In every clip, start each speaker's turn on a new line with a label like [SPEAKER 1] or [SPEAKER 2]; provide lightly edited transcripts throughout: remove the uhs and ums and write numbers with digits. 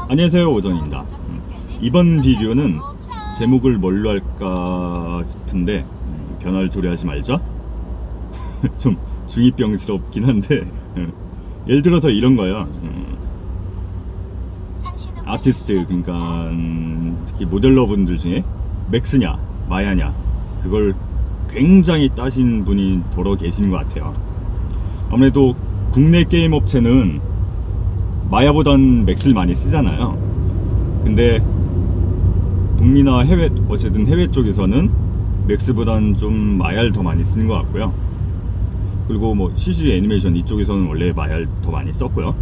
[SPEAKER 1] 안녕하세요, 오정입니다. 이번 비디오는 제목을 뭘로 할까 싶은데 변화를 두려워하지 말자. 좀 중2병스럽긴 한데 예를 들어서 이런 거야. 아티스트, 그러니까 특히 모델러분들 중에 맥스냐 마야냐 그걸 굉장히 따신 분이 더러 계시는 것 같아요. 아무래도 국내 게임 업체는 마야보단 맥스를 많이 쓰잖아요. 근데 북미나 해외, 어쨌든 해외 쪽에서는 맥스보단 좀 마야를 더 많이 쓰는 것 같고요. 그리고 뭐 CG 애니메이션 이쪽에서는 원래 마야를 더 많이 썼고요.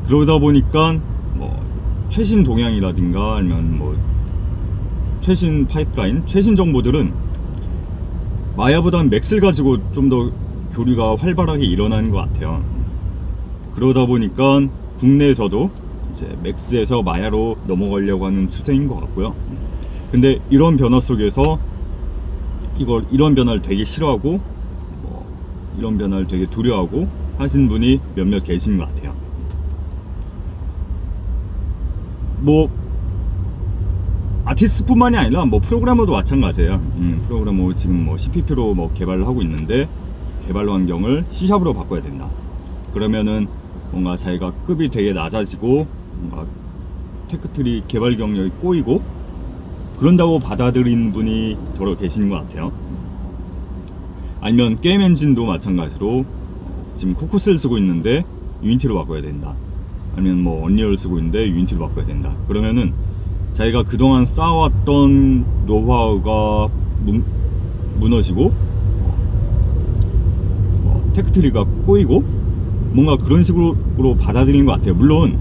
[SPEAKER 1] 그러다 보니까 뭐 최신 동향이라든가 아니면 뭐 최신 파이프라인, 최신 정보들은 마야보단 맥스를 가지고 좀 더 교류가 활발하게 일어나는 것 같아요. 그러다 보니까 국내에서도 이제 맥스에서 마야로 넘어가려고 하는 추세인 것 같고요. 근데 이런 변화 속에서 이런 변화를 되게 싫어하고 이런 변화를 되게 두려워하고 하신 분이 몇몇 계시는 것 같아요. 뭐 아티스트뿐만이 아니라 뭐 프로그래머도 마찬가지예요. 프로그래머 지금 뭐 CPP로 뭐 개발을 하고 있는데 개발 환경을 C샵으로 바꿔야 된다. 그러면은 뭔가 자기가 급이 되게 낮아지고 뭔가 테크트리 개발 경력이 꼬이고 그런다고 받아들인 분이 더러 계시는 것 같아요. 아니면 게임 엔진도 마찬가지로 지금 코코스를 쓰고 있는데 유니티로 바꿔야 된다. 아니면 뭐 언리얼을 쓰고 있는데 유니티로 바꿔야 된다. 그러면은 자기가 그동안 쌓아왔던 노하우가 무너지고 테크트리가 꼬이고 뭔가 그런 식으로 받아들이는 것 같아요. 물론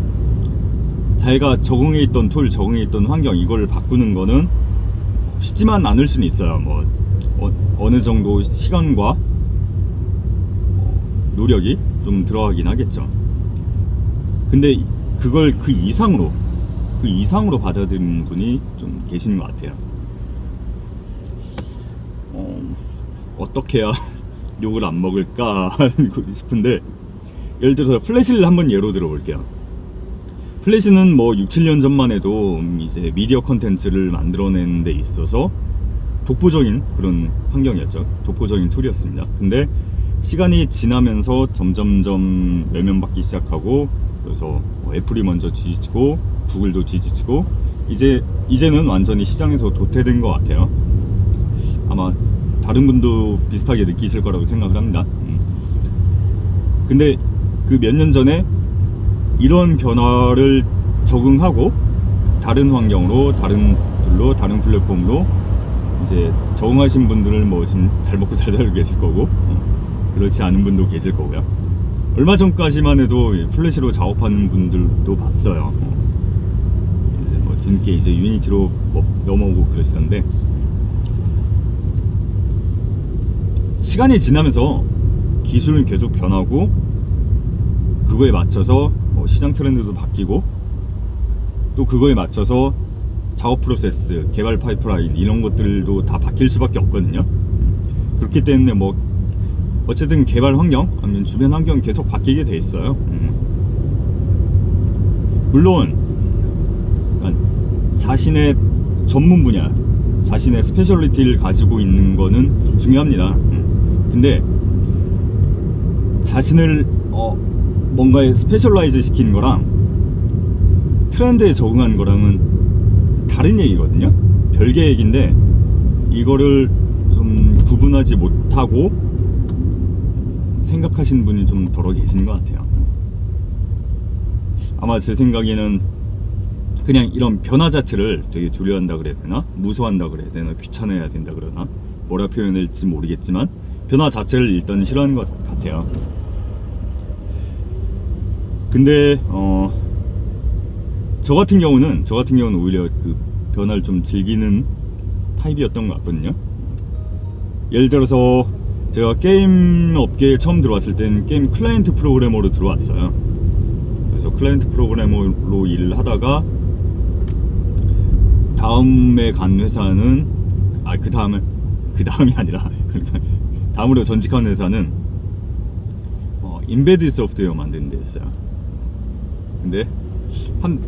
[SPEAKER 1] 자기가 적응해 있던 툴, 적응해 있던 환경 이걸 바꾸는 거는 쉽지만 않을 수는 있어요. 뭐 어느 정도 시간과 노력이 좀 들어가긴 하겠죠. 근데 그걸 그 이상으로 받아들이는 분이 좀 계시는 것 같아요. 어떻게 해야 욕을 안 먹을까 싶은데, 예를 들어서 플래시를 한번 예로 들어볼게요. 플래시는 뭐 6, 7년 전만 해도 이제 미디어 컨텐츠를 만들어내는 데 있어서 독보적인 그런 환경이었죠. 독보적인 툴이었습니다. 근데 시간이 지나면서 점점점 외면받기 시작하고, 그래서 뭐 애플이 먼저 뒤지고 구글도 뒤지고 이제는 완전히 시장에서 도태된 것 같아요. 아마 다른 분도 비슷하게 느끼실 거라고 생각을 합니다. 근데 그 몇 년 전에 이런 변화를 적응하고 다른 환경으로, 다른 툴로, 다른 플랫폼으로 이제 적응하신 분들은 뭐 지금 잘 먹고 잘 살고 계실 거고, 그렇지 않은 분도 계실 거고요. 얼마 전까지만 해도 플래시로 작업하는 분들도 봤어요. 이제 뭐 뒤늦게 이제 유니티로 넘어오고 그러시던데, 시간이 지나면서 기술은 계속 변하고 그거에 맞춰서 뭐 시장 트렌드도 바뀌고 또 그거에 맞춰서 작업 프로세스, 개발 파이프라인 이런 것들도 다 바뀔 수밖에 없거든요. 그렇기 때문에 뭐 어쨌든 개발 환경 아니면 주변 환경 계속 바뀌게 돼 있어요. 물론 자신의 전문 분야, 자신의 스페셜리티를 가지고 있는 거는 중요합니다. 근데 자신을 뭔가에 스페셜라이즈 시키는 거랑 트렌드에 적응하는 거랑은 다른 얘기거든요. 별개 얘기인데 이거를 좀 구분하지 못하고 생각하시는 분이 좀 덜어 계시는 것 같아요. 아마 제 생각에는 그냥 이런 변화 자체를 되게 두려워한다 그래야 되나, 무서워한다 그래야 되나, 귀찮아야 된다 그러나 뭐라 표현할지 모르겠지만 변화 자체를 일단 싫어하는 것 같아요. 근데 저 같은 경우는 오히려 그 변화를 좀 즐기는 타입이었던 것 같거든요. 예를 들어서 제가 게임 업계에 처음 들어왔을 땐 게임 클라이언트 프로그래머로 들어왔어요. 그래서 클라이언트 프로그래머로 일을 하다가 다음에 간 회사는 그 다음이 아니라 다음으로 전직한 회사는 인베드 소프트웨어 만드는 데였어요. 근데 한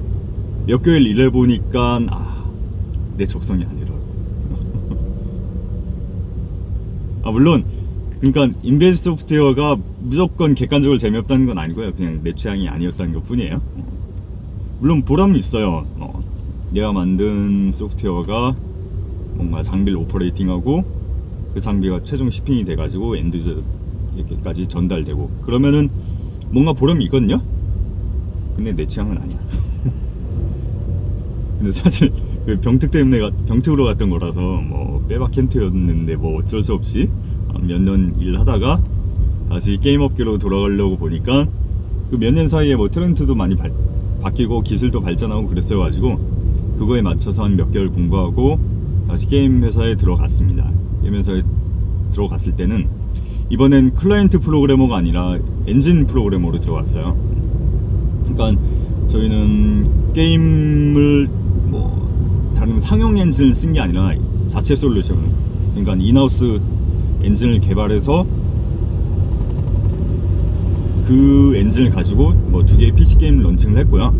[SPEAKER 1] 몇 개월 일해보니까 내 적성이 아니더라고. 물론 그러니까 인베드 소프트웨어가 무조건 객관적으로 재미없다는 건 아니고요. 그냥 내 취향이 아니었다는 것 뿐이에요. 물론 보람은 있어요. 내가 만든 소프트웨어가 뭔가 장비를 오퍼레이팅하고 그 장비가 최종 shipping이 돼가지고 엔드유저에게까지 전달되고 그러면은 뭔가 보람이 있거든요. 근데 내 취향은 아니야. 근데 사실 그 병특 때문에 병특으로 갔던 거라서 뭐 빼박 켄트였는데 뭐 어쩔 수 없이 몇 년 일하다가 다시 게임 업계로 돌아가려고 보니까 그 몇 년 사이에 뭐 트렌드도 많이 바뀌고 기술도 발전하고 그랬어가지고 그거에 맞춰서 한 몇 개월 공부하고 다시 게임 회사에 들어갔습니다. 게임 회사에 들어갔을 때는 이번엔 클라이언트 프로그래머가 아니라 엔진 프로그래머로 들어갔어요. 그러니까 저희는 게임을 뭐 다른 상용 엔진을 쓴 게 아니라 자체 솔루션, 그러니까 인하우스 엔진을 개발해서 그 엔진을 가지고 뭐 2개의 PC 게임 런칭을 했고요.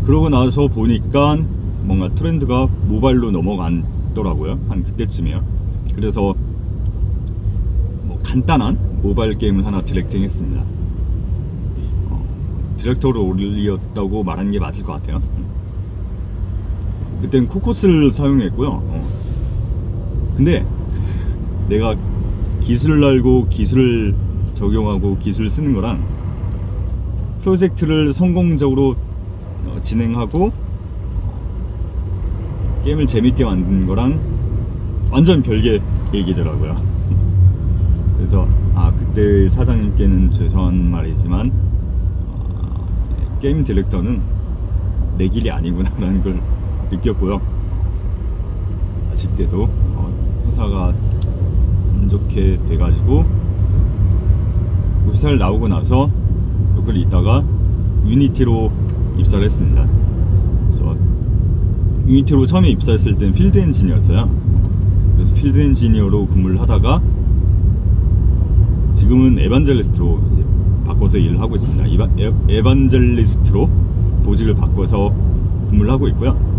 [SPEAKER 1] 그러고 나서 보니까 뭔가 트렌드가 모바일로 넘어갔더라고요. 한 그때쯤이요. 그래서 뭐 간단한 모바일 게임을 하나 디렉팅 했습니다. 디렉터로 올렸다고 말하는 게 맞을 것 같아요. 그땐 코코스를 사용했고요. 근데 내가 기술을 알고 기술을 적용하고 기술을 쓰는 거랑 프로젝트를 성공적으로 진행하고 게임을 재밌게 만드는 거랑 완전 별개 얘기더라고요. 그래서 그때 사장님께는 죄송한 말이지만 게임 디렉터는 내 길이 아니구나라는 걸 느꼈고요. 아쉽게도 회사가 안 좋게 돼가지고 회사를 나오고 나서 몇 개월 있다가 유니티로 입사를 했습니다. 그래서 유니티로 처음에 입사했을 땐 필드 엔지니어였어요. 그래서 필드 엔지니어로 근무를 하다가 지금은 에반젤리스트로 이제 바꿔서 일을 하고 있습니다. 에반젤리스트로 보직을 바꿔서 근무를 하고 있고요.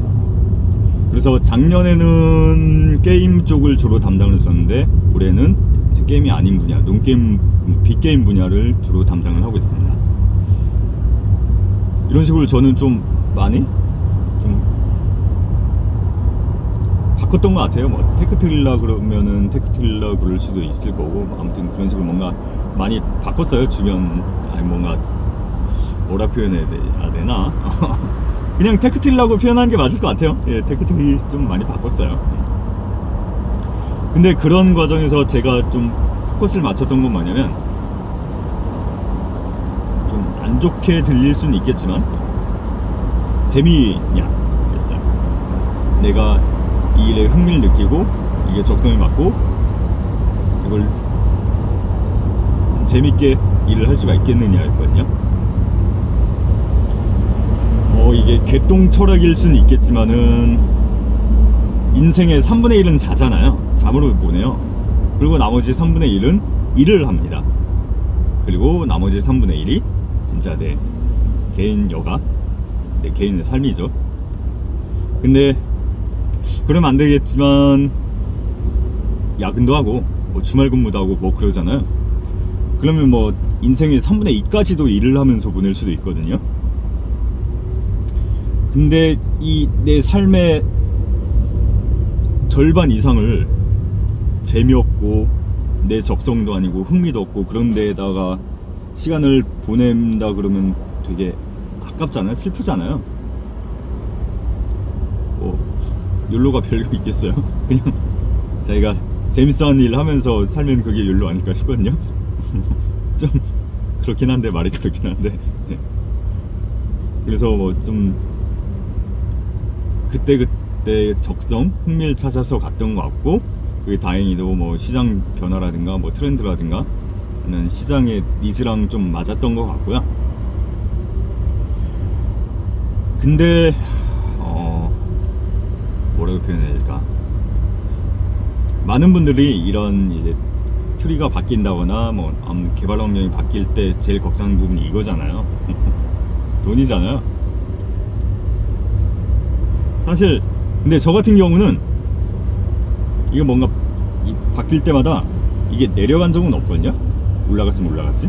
[SPEAKER 1] 그래서 작년에는 게임 쪽을 주로 담당을 했었는데 올해는 이제 게임이 아닌 분야, 논게임, 빅게임 분야를 주로 담당을 하고 있습니다. 이런 식으로 저는 좀 많이 좀 바꿨던 것 같아요. 뭐 테크트릴라 그러면은 테크트릴라 그럴 수도 있을 거고 아무튼 그런 식으로 뭔가 많이 바꿨어요. 주변 뭔가 뭐라 표현해야 되나? 그냥 테크트릴라고 표현하는 게 맞을 것 같아요. 예, 테크트리 좀 많이 바꿨어요. 근데 그런 과정에서 제가 좀 포커스를 맞췄던 건 뭐냐면 좀 안 좋게 들릴 수는 있겠지만 재미냐 였어요. 내가 이 일에 흥미를 느끼고 이게 적성에 맞고 이걸 재밌게 일을 할 수가 있겠느냐였거든요. 이게 개똥 철학일 수는 있겠지만은 인생의 3분의 1은 자잖아요. 잠으로 보내요. 그리고 나머지 3분의 1은 일을 합니다. 그리고 나머지 3분의 1이 진짜 내 개인 여가, 내 개인의 삶이죠. 근데 그러면 안 되겠지만 야근도 하고 뭐 주말 근무도 하고 뭐 그러잖아요. 그러면 뭐 인생의 3분의 2까지도 일을 하면서 보낼 수도 있거든요. 근데 이 내 삶의 절반 이상을 재미없고 내 적성도 아니고 흥미도 없고 그런 데에다가 시간을 보낸다 그러면 되게 아깝잖아요. 슬프잖아요. 욜로가 별거 있겠어요? 그냥 자기가 재밌어하는 일 하면서 살면 그게 욜로 아닐까 싶거든요. 좀 그렇긴 한데 말이 그렇긴 한데 네. 그래서 뭐 좀 그때 적성, 흥미를 찾아서 갔던 것 같고 그게 다행히도 뭐 시장 변화라든가 뭐 트렌드라든가 시장의 니즈랑 좀 맞았던 것 같고요. 근데 뭐라고 표현해야 될까? 많은 분들이 이런 이제 트리가 바뀐다거나 뭐 개발 환경이 바뀔 때 제일 걱정하는 부분이 이거잖아요. 돈이잖아요. 사실 근데 저 같은 경우는 이게 뭔가 바뀔 때마다 이게 내려간 적은 없거든요. 올라갔으면 올라갔지.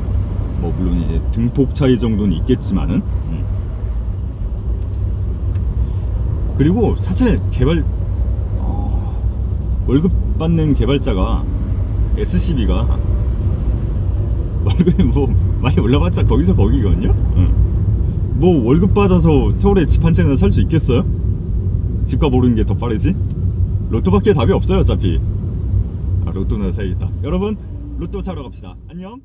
[SPEAKER 1] 뭐 물론 이제 등폭 차이 정도는 있겠지만은 그리고 사실 월급 받는 개발자가 SCB가 월급이 뭐 많이 올라봤자 거기서 거기거든요. 뭐 월급 받아서 서울에 집 한 채나 살 수 있겠어요? 집값 오르는 게 더 빠르지? 로또밖에 답이 없어요 어차피. 로또나 사야겠다. 여러분 로또 사러 갑시다. 안녕.